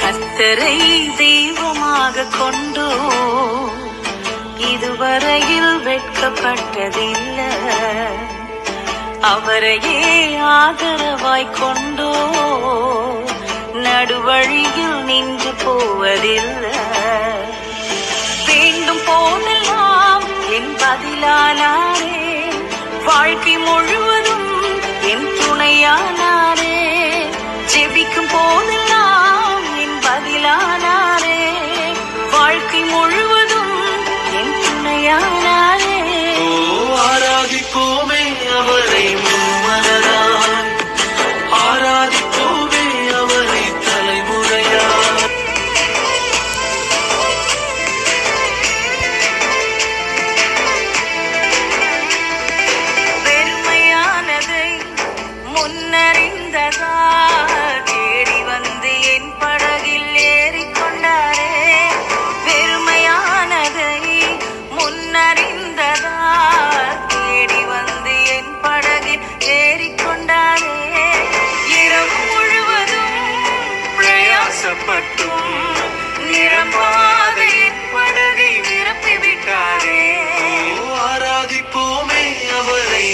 கர்த்தரை தெய்வமாக கொண்டோ இதுவரையில் வெட்கப்பட்டதில்லை. அவரையே ஆதரவாய் கொண்டோ நடுவழியில் நின்று போவதில்லை. வேண்டும் போதெல்லாம் என் பதிலானாரே, வாழ்க்கை முழுவதும் என் துணையானாரே. ஜெபிக்கும் போதெல்லாம் என் பதிலானாரே, வாழ்க்கை முழுவதும் என் துணையானாரே. ஆராதிப்போமே அவரை முன்மனதாய், ஆராதிப்போமே அவரை தலைமுறையாய். வெறுமையானதை முன்னறிந்ததா தேடி வந்து என் படகில் ஏறிக்கொண்டாரே. வெறுமையானதை முன்னறிந்ததா தேடி வந்து என் படகில் ஏறிக்கொண்டாரே. இரவு முழுவதும் பிரயாசப்பட்டும் நிரம்பாத என் படகை நிரப்பிவிட்டாரே. ஆராதிப்போமே அவரை